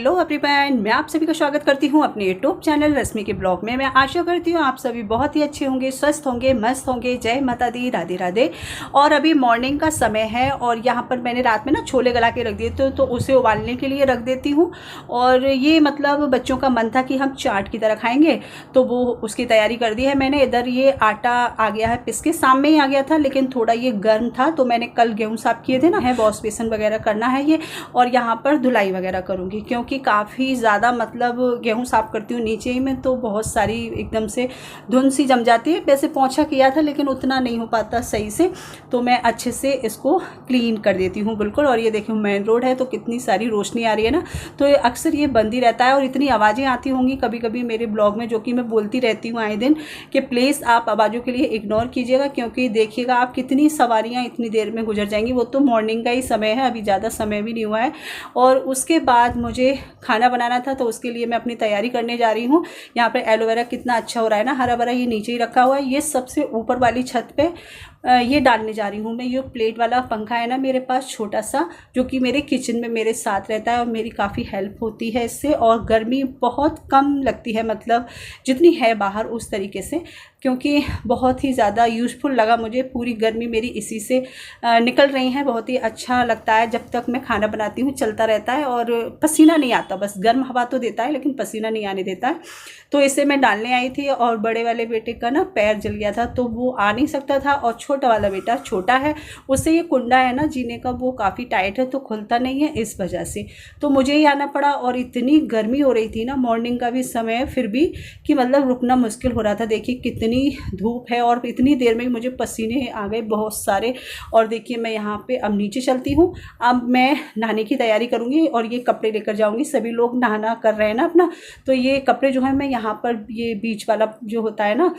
Hello everyone, मैं आप सभी का स्वागत करती हूं अपने यूट्यूब चैनल रश्मि के ब्लॉग में। मैं आशा करती हूं आप सभी बहुत ही अच्छे होंगे, स्वस्थ होंगे, मस्त होंगे। जय माता दी, राधे राधे। और अभी मॉर्निंग का समय है और यहां पर मैंने रात में ना छोले गला के रख दिए तो उसे उबालने के लिए रख देती हूँ। और ये मतलब बच्चों का मन था कि हम चाट की तरह खाएँगे, तो वो उसकी तैयारी कर दी है मैंने। इधर ये आटा आ गया है पिस के, सामने ही आ गया था, लेकिन थोड़ा ये गर्म था तो मैंने कल गेहूँ साफ किए थे ना, है वॉश बेसन वगैरह करना है ये। और यहाँ पर धुलाई वगैरह करूँगी क्योंकि काफ़ी ज़्यादा मतलब गेहूँ साफ़ करती हूँ नीचे ही में, तो बहुत सारी एकदम से धुंध सी जम जाती है। वैसे पोंछा किया था लेकिन उतना नहीं हो पाता सही से, तो मैं अच्छे से इसको क्लीन कर देती हूँ बिल्कुल। और ये देखिए मेन रोड है तो कितनी सारी रोशनी आ रही है ना, तो अक्सर ये बंद ही रहता है और इतनी आवाज़ें आती होंगी कभी कभी मेरे ब्लॉग में, जो कि मैं बोलती रहती हूँ आए दिन कि प्लीज़ आप आवाज़ों के लिए इग्नोर कीजिएगा, क्योंकि देखिएगा आप कितनी सवारियाँ इतनी देर में गुजर जाएंगी। वो तो मॉर्निंग का ही समय है, अभी ज़्यादा समय भी नहीं हुआ है। और उसके बाद मुझे खाना बनाना था तो उसके लिए मैं अपनी तैयारी करने जा रही हूँ। यहाँ पे एलोवेरा कितना अच्छा हो रहा है ना, हरा भरा। ये नीचे ही रखा हुआ है, ये सबसे ऊपर वाली छत पे ये डालने जा रही हूँ मैं। ये प्लेट वाला पंखा है ना मेरे पास छोटा सा, जो कि मेरे किचन में मेरे साथ रहता है और मेरी काफ़ी हेल्प होती है इससे। और गर्मी बहुत कम लगती है, मतलब जितनी है बाहर उस तरीके से, क्योंकि बहुत ही ज़्यादा यूज़फुल लगा मुझे। पूरी गर्मी मेरी इसी से निकल रही है। बहुत ही अच्छा लगता है जब तक मैं खाना बनाती हूँ, चलता रहता है और पसीना नहीं आता, बस गर्म हवा तो देता है लेकिन पसीना नहीं आने देता है। तो इसे मैं डालने आई थी और बड़े वाले बेटे का ना पैर जल गया था तो वो आ नहीं सकता था, और छोटा वाला बेटा छोटा है, उससे ये कुंडा है ना जीने का वो काफ़ी टाइट है तो खुलता नहीं है, इस वजह से तो मुझे ही आना पड़ा। और इतनी गर्मी हो रही थी ना, मॉर्निंग का भी समय फिर भी, कि मतलब रुकना मुश्किल हो रहा था। देखिए कितनी धूप है और इतनी देर में मुझे पसीने आ गए बहुत सारे। और देखिए मैं यहाँ पे अब नीचे चलती हूँ, अब मैं नहाने की तैयारी करूँगी और ये कपड़े लेकर जाऊँगी। सभी लोग नहाना कर रहे हैं ना अपना, तो ये कपड़े जो है मैं यहाँ पर ये बीच वाला जो होता है ना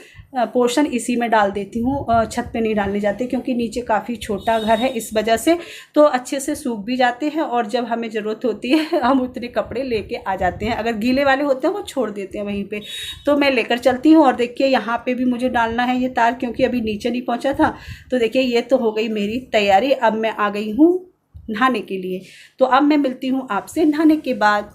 पोर्शन, इसी में डाल देती हूँ। छत पे नहीं डालने जाते क्योंकि नीचे काफ़ी छोटा घर है, इस वजह से तो अच्छे से सूख भी जाते हैं। और जब हमें ज़रूरत होती है हम उतने कपड़े लेके आ जाते हैं, अगर गीले वाले होते हैं वो छोड़ देते हैं वहीं पे, तो मैं लेकर चलती हूँ। और देखिए यहाँ पे भी मुझे डालना है ये तार, क्योंकि अभी नीचे नहीं पहुँचा था। तो देखिए ये तो हो गई मेरी तैयारी, अब मैं आ गई हूँ नहाने के लिए। तो अब मैं मिलती हूँ आपसे नहाने के बाद।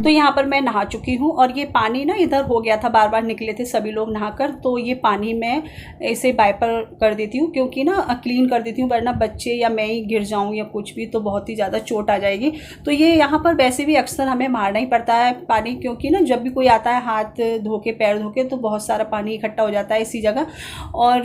तो यहाँ पर मैं नहा चुकी हूँ और ये पानी ना इधर हो गया था, बार बार निकले थे सभी लोग नहाकर, तो ये पानी मैं इसे वाइपर कर देती हूँ, क्योंकि ना क्लीन कर देती हूँ, वरना बच्चे या मैं ही गिर जाऊँ या कुछ भी तो बहुत ही ज़्यादा चोट आ जाएगी। तो ये यहाँ पर वैसे भी अक्सर हमें मारना ही पड़ता है पानी, क्योंकि ना जब भी कोई आता है हाथ धो के पैर धो के तो बहुत सारा पानी इकट्ठा हो जाता है इसी जगह। और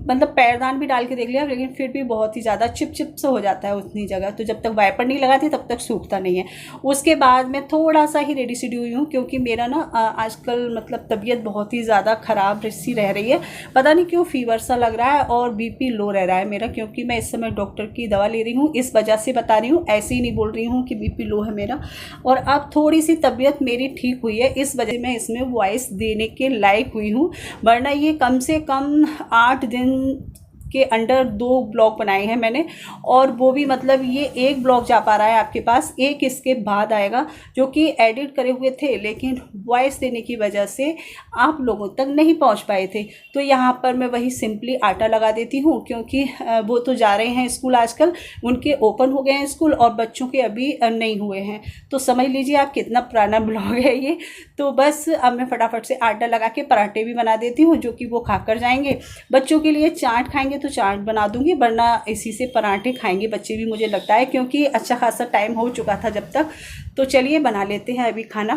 मतलब पैरदान भी डाल के देख लिया लेकिन फिर भी बहुत ही ज़्यादा चिप से हो जाता है उतनी जगह, तो जब तक वाइपर नहीं लगाती तब तक सूखता नहीं है। उसके बाद मैं थोड़ा सा ही रेडी शेड्यूल हूँ, क्योंकि मेरा ना आजकल मतलब तबीयत बहुत ही ज़्यादा ख़राब सी रह रही है, पता नहीं क्यों फीवर सा लग रहा है और बीपी लो रह रहा है मेरा, क्योंकि मैं इस समय डॉक्टर की दवा ले रही हूँ, इस वजह से बता रही हूँ, ऐसे ही नहीं बोल रही हूँ कि बीपी लो है मेरा। और अब थोड़ी सी तबीयत मेरी ठीक हुई है, इस वजह मैं इसमें वॉइस देने के लायक हुई हूँ, वरना ये कम से कम 8 दिन के अंडर 2 ब्लॉग बनाए हैं मैंने। और वो भी मतलब ये एक ब्लॉग जा पा रहा है आपके पास, एक इसके बाद आएगा जो कि एडिट करे हुए थे, लेकिन वॉइस देने की वजह से आप लोगों तक नहीं पहुंच पाए थे। तो यहाँ पर मैं वही सिंपली आटा लगा देती हूँ, क्योंकि वो तो जा रहे हैं स्कूल, आजकल उनके ओपन हो गए हैं स्कूल और बच्चों के अभी नहीं हुए हैं, तो समझ लीजिए आप कितना पुराना ब्लॉग है ये। तो बस अब मैं फटाफट से आटा लगा के पराठे भी बना देती हूँ, जो कि वो खाकर जाएंगे। बच्चों के लिए चाट खाएंगे तो चाट बना दूंगी, वरना इसी से पराठे खाएंगे बच्चे भी, मुझे लगता है, क्योंकि अच्छा खासा टाइम हो चुका था जब तक। तो चलिए बना लेते हैं अभी खाना।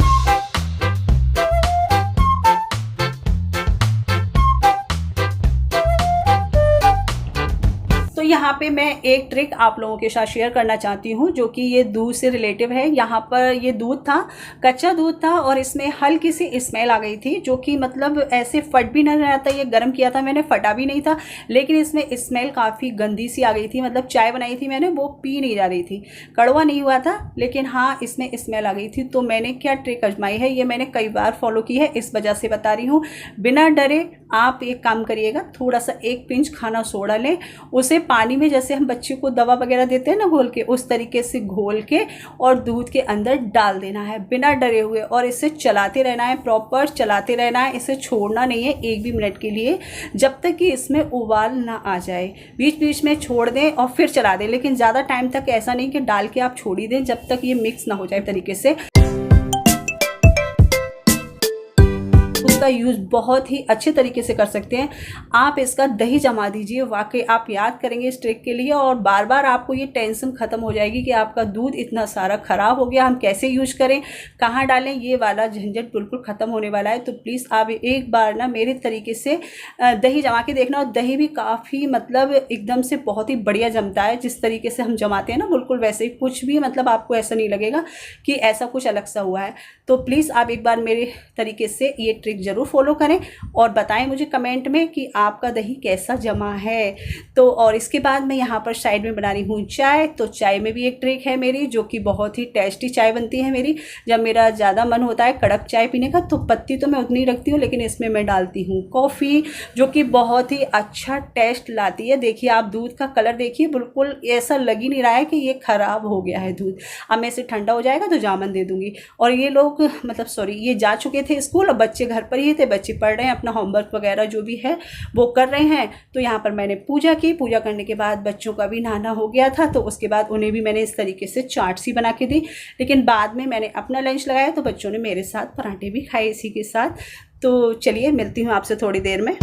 तो यहाँ पे मैं एक ट्रिक आप लोगों के साथ शेयर करना चाहती हूँ, जो कि ये दूध से रिलेटिव है। यहाँ पर ये दूध था, कच्चा दूध था और इसमें हल्की सी स्मेल आ गई थी, जो कि मतलब ऐसे फट भी नहीं रहा था। ये गर्म किया था मैंने, फटा भी नहीं था, लेकिन इसमें स्मेल काफ़ी गंदी सी आ गई थी। मतलब चाय बनाई थी मैंने, वो पी नहीं जा रही थी, कड़वा नहीं हुआ था, लेकिन हाँ इसमें स्मेल आ गई थी। तो मैंने क्या ट्रिक आजमाई है, ये मैंने कई बार फॉलो की है, इस वजह से बता रही हूँ। बिना डरे आप एक काम करिएगा, थोड़ा सा 1 पिंच खाना सोडा लें, उसे पानी में जैसे हम बच्चे को दवा वगैरह देते हैं ना घोल के, उस तरीके से घोल के और दूध के अंदर डाल देना है बिना डरे हुए, और इसे चलाते रहना है, प्रॉपर चलाते रहना है, इसे छोड़ना नहीं है 1 भी मिनट के लिए, जब तक कि इसमें उबाल ना आ जाए। बीच बीच में छोड़ दें और फिर चला दें, लेकिन ज़्यादा टाइम तक ऐसा नहीं कि डाल के आप छोड़ ही दें, जब तक ये मिक्स ना हो जाए तरीके से। उसका यूज़ बहुत ही अच्छे तरीके से कर सकते हैं आप। इसका दही जमा दीजिए, वाकई आप याद करेंगे इस ट्रिक के लिए, और बार बार आपको ये टेंशन ख़त्म हो जाएगी कि आपका दूध इतना सारा ख़राब हो गया, हम कैसे यूज करें, कहाँ डालें, ये वाला झंझट बिल्कुल ख़त्म होने वाला है। तो प्लीज़ आप एक बार ना मेरे तरीके से दही जमा के देखना, और दही भी काफ़ी मतलब एकदम से बहुत ही बढ़िया जमता है, जिस तरीके से हम जमाते हैं ना बिल्कुल वैसे ही, कुछ भी मतलब आपको ऐसा नहीं लगेगा कि ऐसा कुछ अलग सा हुआ है। तो प्लीज़ आप एक बार मेरे तरीके से ये ट्रिक ज़रूर फॉलो करें और बताएं मुझे कमेंट में कि आपका दही कैसा जमा है। तो और इसके बाद मैं यहाँ पर साइड में बना रही हूँ चाय। तो चाय में भी एक ट्रिक है मेरी, जो कि बहुत ही टेस्टी चाय बनती है मेरी। जब मेरा ज़्यादा मन होता है कड़क चाय पीने का, तो पत्ती तो मैं उतनी रखती हूँ, लेकिन इसमें मैं डालती हूँ कॉफ़ी, जो कि बहुत ही अच्छा टेस्ट लाती है। देखिए आप दूध का कलर देखिए, बिल्कुल ऐसा लग ही नहीं रहा है कि ये ख़राब हो गया है दूध। अब मैं इसे ठंडा हो जाएगा तो जामन दे दूँगी। और ये लोग मतलब सॉरी, ये जा चुके थे स्कूल और बच्चे घर पर ही थे, बच्चे पढ़ रहे हैं, अपना होमवर्क वगैरह जो भी है वो कर रहे हैं। तो यहाँ पर मैंने पूजा की, पूजा करने के बाद बच्चों का भी नहाना हो गया था, तो उसके बाद उन्हें भी मैंने इस तरीके से चाट सी बना के दी। लेकिन बाद में मैंने अपना लंच लगाया, तो बच्चों ने मेरे साथ पराठे भी खाए इसी के साथ। तो चलिए मिलती हूँ आपसे थोड़ी देर में।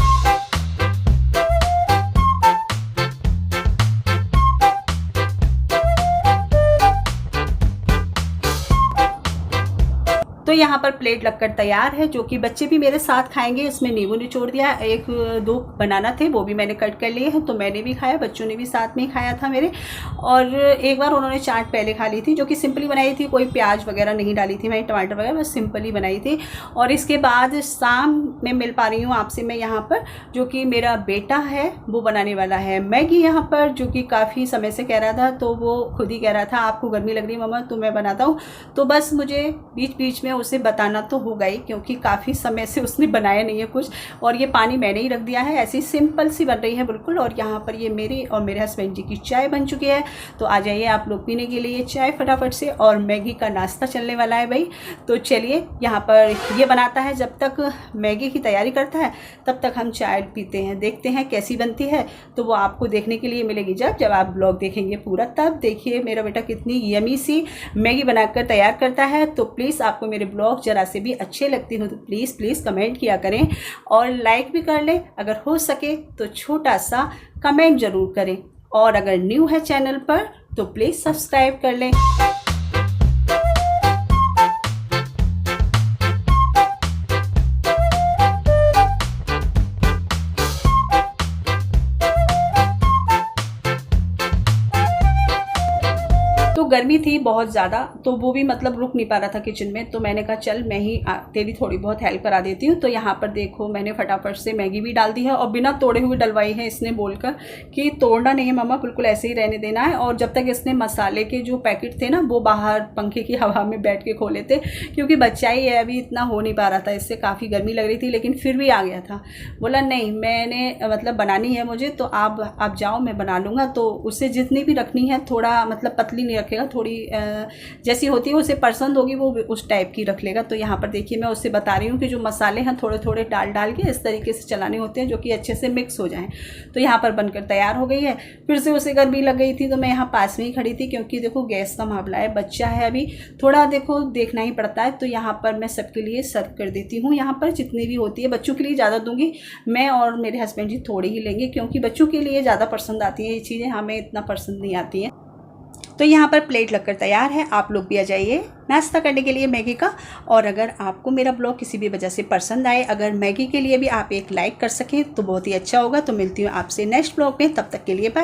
तो यहाँ पर प्लेट लगकर तैयार है, जो कि बच्चे भी मेरे साथ खाएंगे। इसमें नींबू निचोड़ दिया, 1-2 बनाना थे वो भी मैंने कट कर लिए हैं, तो मैंने भी खाया, बच्चों ने भी साथ में ही खाया था मेरे। और एक बार उन्होंने चाट पहले खा ली थी, जो कि सिंपली बनाई थी, कोई प्याज वगैरह नहीं डाली थी मैंने, टमाटर वगैरह, बस सिंपली बनाई थी। और इसके बाद शाम में मिल पा रही हूँ आपसे मैं यहाँ पर, जो कि मेरा बेटा है वो बनाने वाला है मैगी यहाँ पर, जो कि काफ़ी समय से कह रहा था। तो वो खुद ही कह रहा था आपको गर्मी लग रही है मम्मा, तो मैं बनाता हूँ। तो बस मुझे बीच बीच में उसे बताना तो होगा ही, क्योंकि काफ़ी समय से उसने बनाया नहीं है कुछ। और ये पानी मैंने ही रख दिया है, ऐसी सिंपल सी बन रही है बिल्कुल। और यहाँ पर ये मेरी और मेरे हस्बैंड जी की चाय बन चुकी है। तो आ जाइए आप लोग पीने के लिए चाय फटाफट से, और मैगी का नाश्ता चलने वाला है भाई। तो चलिए, यहाँ पर ये बनाता है, जब तक मैगी की तैयारी करता है तब तक हम चाय पीते हैं, देखते हैं कैसी बनती है। तो वो आपको देखने के लिए मिलेगी जब आप ब्लॉग देखेंगे पूरा, तब देखिए मेरा बेटा कितनी यमी सी मैगी बनाकर तैयार करता है। तो प्लीज़ आपको मेरे ब्लॉग जरा से भी अच्छे लगते हो तो प्लीज़ कमेंट किया करें, और लाइक भी कर लें अगर हो सके तो, छोटा सा कमेंट ज़रूर करें। और अगर न्यू है चैनल पर तो प्लीज़ सब्सक्राइब कर लें। तो गर्मी थी बहुत ज़्यादा, तो वो भी मतलब रुक नहीं पा रहा था किचन में। तो मैंने कहा चल मैं ही तेरी थोड़ी बहुत हेल्प करा देती हूँ। तो यहाँ पर देखो मैंने फटाफट से मैगी भी डाल दी है, और बिना तोड़े हुए डलवाई है इसने, बोलकर कि तोड़ना नहीं है मम्मा, बिल्कुल ऐसे ही रहने देना है। और जब तक इसने मसाले के जो पैकेट थे ना वो बाहर पंखे की हवा में बैठ के खोले थे, क्योंकि बच्चा ही है अभी, इतना हो नहीं पा रहा था, इससे काफ़ी गर्मी लग रही थी। लेकिन फिर भी आ गया था, बोला नहीं मैंने मतलब बनानी है मुझे, तो आप जाओ मैं बना लूँगा। तो उससे जितनी भी रखनी है, थोड़ा मतलब पतली नहीं रखेगा, थोड़ी जैसी होती है उसे पसंद होगी वो उस टाइप की रख लेगा। तो यहाँ पर देखिए मैं उससे बता रही हूँ कि जो मसाले हैं थोड़े थोड़े डाल के इस तरीके से चलाने होते हैं, जो कि अच्छे से मिक्स हो जाएं। तो यहाँ पर बनकर तैयार हो गई है। फिर से उसे गर्मी लग गई थी, तो मैं यहाँ पास में ही खड़ी थी, क्योंकि देखो गैस का मामला है, बच्चा है अभी, थोड़ा देखो देखना ही पड़ता है। तो यहाँ पर मैं सबके लिए सर्व कर देती हूँ। यहाँ पर जितनी भी होती है, बच्चों के लिए ज़्यादा दूंगी मैं, और मेरे हस्बैंड जी थोड़ी ही लेंगे, क्योंकि बच्चों के लिए ज़्यादा पसंद आती हैं ये चीज़ें, हमें इतना पसंद नहीं आती हैं। तो यहाँ पर प्लेट लगकर तैयार है, आप लोग भी आ जाइए नाश्ता करने के लिए मैगी का। और अगर आपको मेरा ब्लॉग किसी भी वजह से पसंद आए, अगर मैगी के लिए भी आप एक लाइक कर सकें तो बहुत ही अच्छा होगा। तो मिलती हूँ आपसे नेक्स्ट ब्लॉग में, तब तक के लिए बाय।